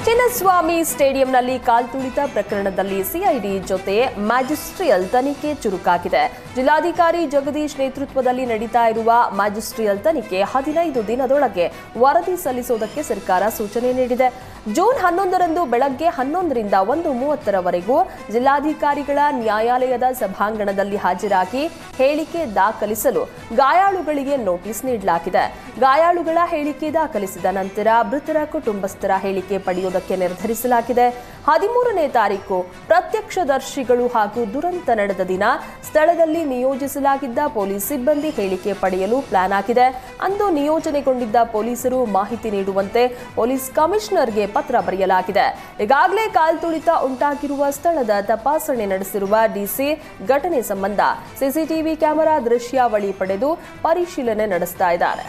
ಚಿನ್ನಸ್ವಾಮಿ ಸ್ಟೇಡಿಯಂನಲ್ಲಿ ಕಾಲ್ತುಳಿತ ಪ್ರಕರಣದಲ್ಲಿ ಸಿಐಡಿ ಜೊತೆ ಮ್ಯಾಜಿಸ್ಟ್ರಿಯಲ್ ತನಿಖೆ ಚುರುಕಾಗಿದೆ. ಜಿಲ್ಲಾಧಿಕಾರಿ ಜಗದೀಶ್ ನೇತೃತ್ವದಲ್ಲಿ ನಡೀತಾ ಇರುವ ಮ್ಯಾಜಿಸ್ಟ್ರಿಯಲ್ ತನಿಖೆ 15 ದಿನದೊಳಗೆ ವರದಿ ಸಲ್ಲಿಸುವುದಕ್ಕೆ ಸರ್ಕಾರ ಸೂಚನೆ ನೀಡಿದೆ. ಜೂನ್ 11ರಂದು ಬೆಳಗ್ಗೆ 11ರಿಂದ 1:30ರವರೆಗೂ ಜಿಲ್ಲಾಧಿಕಾರಿಗಳ ನ್ಯಾಯಾಲಯದ ಸಭಾಂಗಣದಲ್ಲಿ ಹಾಜರಾಗಿ ಹೇಳಿಕೆ ದಾಖಲಿಸಲು ಗಾಯಾಳುಗಳಿಗೆ ನೋಟಿಸ್ ನೀಡಲಾಗಿದೆ. ಗಾಯಾಳುಗಳ ಹೇಳಿಕೆ ದಾಖಲಿಸಿದ ನಂತರ ಮೃತರ ಕುಟುಂಬಸ್ಥರ ಹೇಳಿಕೆ ಪಡೆಯುವುದಕ್ಕೆ ನಿರ್ಧರಿಸಲಾಗಿದೆ. 13ನೇ ತಾರೀಕು ಪ್ರತ್ಯಕ್ಷದರ್ಶಿಗಳು ಹಾಗೂ ದುರಂತ ನಡೆದ ದಿನ ಸ್ಥಳದಲ್ಲಿ ನಿಯೋಜಿಸಲಾಗಿದ್ದ ಪೊಲೀಸ್ ಸಿಬ್ಬಂದಿ ಹೇಳಿಕೆ ಪಡೆಯಲು ಪ್ಲಾನ್ ಆಗಿದೆ. ಅಂದು ನಿಯೋಜನೆಗೊಂಡಿದ್ದ ಪೊಲೀಸರು ಮಾಹಿತಿ ನೀಡುವಂತೆ ಪೊಲೀಸ್ ಕಮಿಷನರ್ಗೆ ಪತ್ರ ಬರೆಯಲಾಗಿದೆ. ಈಗಾಗಲೇ ಕಾಲ್ತುಳಿತ ಉಂಟಾಗಿರುವ ಸ್ಥಳದ ತಪಾಸಣೆ ನಡೆಸಿರುವ ಡಿಸಿ ಘಟನೆ ಸಂಬಂಧ ಸಿಸಿಟಿವಿ ಕ್ಯಾಮೆರಾ ದೃಶ್ಯಾವಳಿ ಪಡೆದು ಪರಿಶೀಲನೆ ನಡೆಸ್ತಾ ಇದ್ದಾರೆ.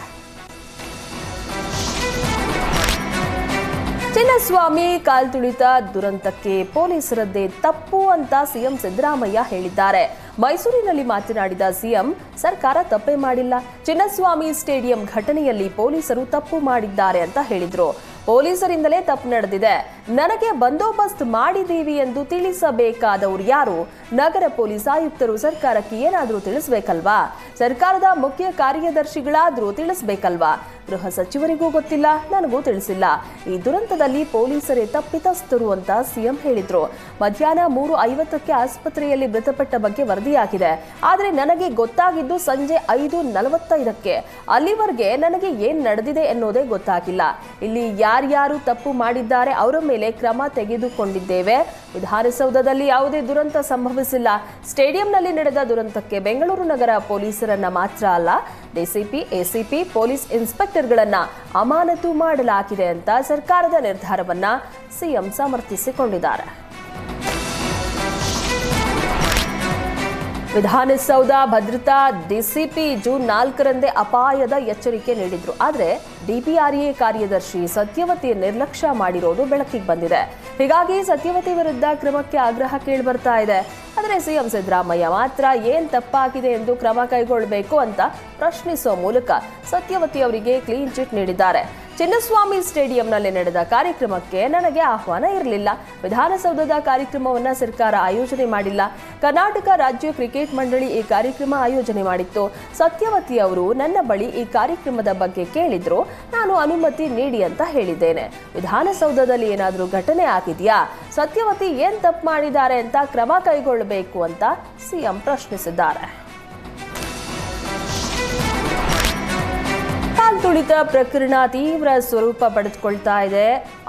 ಚಿನ್ನಸ್ವಾಮಿ ಕಾಲ್ತುಳಿತ ದುರಂತಕ್ಕೆ ಪೊಲೀಸರದ್ದೇ ತಪ್ಪು ಅಂತ ಸಿಎಂ ಸಿದ್ದರಾಮಯ್ಯ ಹೇಳಿದ್ದಾರೆ. ಮೈಸೂರಿನಲ್ಲಿ ಮಾತನಾಡಿದ ಸಿಎಂ, ಸರ್ಕಾರ ತಪ್ಪೇ ಮಾಡಿಲ್ಲ, ಚಿನ್ನಸ್ವಾಮಿ ಸ್ಟೇಡಿಯಂ ಘಟನೆಯಲ್ಲಿ ಪೊಲೀಸರು ತಪ್ಪು ಮಾಡಿದ್ದಾರೆ ಅಂತ ಹೇಳಿದ್ರು. ಪೊಲೀಸರಿಂದಲೇ ತಪ್ಪು ನಡೆದಿದೆ. ನನಗೆ ಬಂದೋಬಸ್ತ್ ಮಾಡಿದ್ದೀವಿ ಎಂದು ತಿಳಿಸಬೇಕಾದವರು ಯಾರು? ನಗರ ಪೊಲೀಸ್ ಆಯುಕ್ತರು ಸರ್ಕಾರಕ್ಕೆ ಏನಾದರೂ ತಿಳಿಸಬೇಕಲ್ವಾ? ಸರ್ಕಾರದ ಮುಖ್ಯ ಕಾರ್ಯದರ್ಶಿಗಳಾದರೂ ತಿಳಿಸಬೇಕಲ್ವಾ? ಗೃಹ ಸಚಿವರಿಗೂ ಗೊತ್ತಿಲ್ಲ, ನನಗೂ ತಿಳಿಸಿಲ್ಲ. ಈ ದುರಂತದಲ್ಲಿ ಪೊಲೀಸರೇ ತಪ್ಪಿತಸ್ಥರು ಅಂತ ಸಿಎಂ ಹೇಳಿದ್ರು. ಮಧ್ಯಾಹ್ನ 3:50ಕ್ಕೆ ಆಸ್ಪತ್ರೆಯಲ್ಲಿ ಮೃತಪಟ್ಟ ಬಗ್ಗೆ ವರದಿಯಾಗಿದೆ. ಆದರೆ ನನಗೆ ಗೊತ್ತಾಗಿದ್ದು ಸಂಜೆ 5:45ಕ್ಕೆ. ಅಲ್ಲಿವರೆಗೆ ನನಗೆ ಏನ್ ನಡೆದಿದೆ ಎನ್ನುವುದೇ ಗೊತ್ತಾಗಿಲ್ಲ. ಇಲ್ಲಿ ಯಾರ್ಯಾರು ತಪ್ಪು ಮಾಡಿದ್ದಾರೆ ಅವರ ಮೇಲೆ ಕ್ರಮ ತೆಗೆದುಕೊಂಡಿದ್ದೇವೆ. ವಿಧಾನಸೌಧದಲ್ಲಿ ಯಾವುದೇ ದುರಂತ ಸಂಭವಿಸಿಲ್ಲ. ಸ್ಟೇಡಿಯಂನಲ್ಲಿ ನಡೆದ ದುರಂತಕ್ಕೆ ಬೆಂಗಳೂರು ನಗರ ಪೊಲೀಸರನ್ನ ಮಾತ್ರ ಅಲ್ಲ, ಡಿಸಿಪಿ, ಎಸಿಪಿ, ಪೊಲೀಸ್ ಇನ್ಸ್ಪೆಕ್ಟರ್ಗಳನ್ನ ಅಮಾನತು ಮಾಡಲಾಗಿದೆ ಅಂತ ಸರ್ಕಾರದ ನಿರ್ಧಾರವನ್ನ ಸಿಎಂ ಸಮರ್ಥಿಸಿಕೊಂಡಿದ್ದಾರೆ. ವಿಧಾನಸೌಧ ಭದ್ರತಾ ಡಿಸಿಪಿ ಜೂನ್ 4ರಂದೇ ಅಪಾಯದ ಎಚ್ಚರಿಕೆ ನೀಡಿದ್ರು. ಆದರೆ ಡಿಪಿಆರ್ಎ ಕಾರ್ಯದರ್ಶಿ ಸತ್ಯವತಿ ನಿರ್ಲಕ್ಷ್ಯ ಮಾಡಿರೋದು ಬೆಳಕಿಗೆ ಬಂದಿದೆ. ಹೀಗಾಗಿ ಸತ್ಯವತಿ ವಿರುದ್ಧ ಕ್ರಮಕ್ಕೆ ಆಗ್ರಹ ಕೇಳಿಬರ್ತಾ ಇದೆ. ಆದರೆ ಸಿಎಂ ಸಿದ್ದರಾಮಯ್ಯ ಮಾತ್ರ ಏನ್ ತಪ್ಪಾಗಿದೆ ಎಂದು ಕ್ರಮ ಕೈಗೊಳ್ಳಬೇಕು ಅಂತ ಪ್ರಶ್ನಿಸುವ ಮೂಲಕ ಸತ್ಯವತಿ ಅವರಿಗೆ ಕ್ಲೀನ್ ಚಿಟ್ ನೀಡಿದ್ದಾರೆ. ಚಿನ್ನಸ್ವಾಮಿ ಸ್ಟೇಡಿಯಂನಲ್ಲಿ ನಡೆದ ಕಾರ್ಯಕ್ರಮಕ್ಕೆ ನನಗೆ ಆಹ್ವಾನ ಇರಲಿಲ್ಲ. ವಿಧಾನಸೌಧದ ಕಾರ್ಯಕ್ರಮವನ್ನ ಸರ್ಕಾರ ಆಯೋಜನೆ ಮಾಡಿಲ್ಲ. ಕರ್ನಾಟಕ ರಾಜ್ಯ ಕ್ರಿಕೆಟ್ ಮಂಡಳಿ ಈ ಕಾರ್ಯಕ್ರಮ ಆಯೋಜನೆ ಮಾಡಿತ್ತು. ಸತ್ಯವತಿ ಅವರು ನನ್ನ ಬಳಿ ಈ ಕಾರ್ಯಕ್ರಮದ ಬಗ್ಗೆ ಕೇಳಿದ್ರು. ನಾನು ಅನುಮತಿ ನೀಡಿ ಅಂತ ಹೇಳಿದ್ದೇನೆ. ವಿಧಾನಸೌಧದಲ್ಲಿ ಏನಾದರೂ ಘಟನೆ ಆಗಿದೆಯಾ? ಸತ್ಯವತಿ ಏನ್ ತಪ್ಪು ಮಾಡಿದ್ದಾರೆ ಅಂತ ಕ್ರಮ ಕೈಗೊಳ್ಳಬೇಕು ಅಂತ ಸಿಎಂ ಪ್ರಶ್ನಿಸಿದ್ದಾರೆ. ಕಾಲ್ತುಳಿತ ಪ್ರಕರಣ ತೀವ್ರ ಸ್ವರೂಪ ಪಡೆದುಕೊಳ್ತಾ ಇದೆ.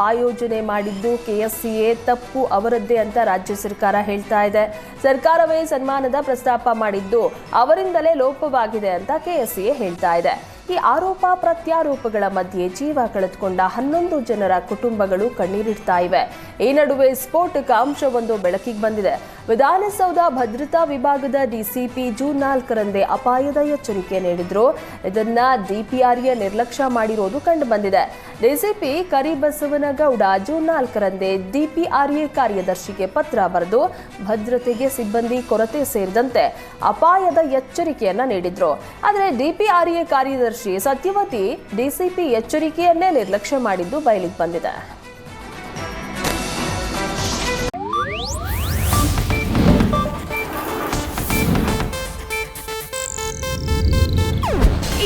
ಆಯೋಜನೆ ಮಾಡಿದ್ದು ಕೆಎಸ್ಸಿಎ, ತಪ್ಪು ಅವರದ್ದೇ ಅಂತ ರಾಜ್ಯ ಸರ್ಕಾರ ಹೇಳ್ತಾ ಇದೆ. ಸರ್ಕಾರವೇ ಸನ್ಮಾನದ ಪ್ರಸ್ತಾಪ ಮಾಡಿದ್ದು ಅವರಿಂದಲೇ ಲೋಪವಾಗಿದೆ ಅಂತ ಕೆಎಸ್ಸಿಎ ಹೇಳ್ತಾ ಇದೆ. ಈ ಆರೋಪ ಪ್ರತ್ಯಾರೋಪಗಳ ಮಧ್ಯೆ ಜೀವ ಕಳೆದುಕೊಂಡ 11 ಜನರ ಕುಟುಂಬಗಳು ಕಣ್ಣೀರಿಡ್ತಾ ಇವೆ. ಈ ನಡುವೆ ಸ್ಫೋಟಕ ಅಂಶವೊಂದು ಬೆಳಕಿಗೆ ಬಂದಿದೆ. ವಿಧಾನಸೌಧ ಭದ್ರತಾ ವಿಭಾಗದ ಡಿಸಿಪಿ ಜೂನ್ 4ರಂದೇ ಅಪಾಯದ ಎಚ್ಚರಿಕೆ ನೀಡಿದ್ರು. ಇದನ್ನ ಡಿಪಿಆರ್ಎ ನಿರ್ಲಕ್ಷ್ಯ ಮಾಡಿರೋದು ಕಂಡು ಬಂದಿದೆ. ಡಿಸಿಪಿ ಕರಿಬಸವನಗೌಡ ಜೂನ್ 4ರಂದೇ ಡಿಪಿಆರ್ಎ ಕಾರ್ಯದರ್ಶಿಗೆ ಪತ್ರ ಬರೆದು ಭದ್ರತೆಗೆ ಸಿಬ್ಬಂದಿ ಕೊರತೆ ಸೇರಿದಂತೆ ಅಪಾಯದ ಎಚ್ಚರಿಕೆಯನ್ನ ನೀಡಿದ್ರು. ಆದರೆ ಡಿಪಿಆರ್ಎ ಕಾರ್ಯದರ್ಶಿ ಸತ್ಯವತಿ ಡಿಸಿಪಿ ಎಚ್ಚರಿಕೆಯನ್ನೇ ನಿರ್ಲಕ್ಷ್ಯ ಮಾಡಿದ್ದು ಬಯಲಿಗೆ ಬಂದಿದೆ.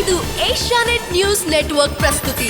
ಇದು ಏಷ್ಯಾನೆಟ್ ನ್ಯೂಸ್ ನೆಟ್ವರ್ಕ್ ಪ್ರಸ್ತುತಿ.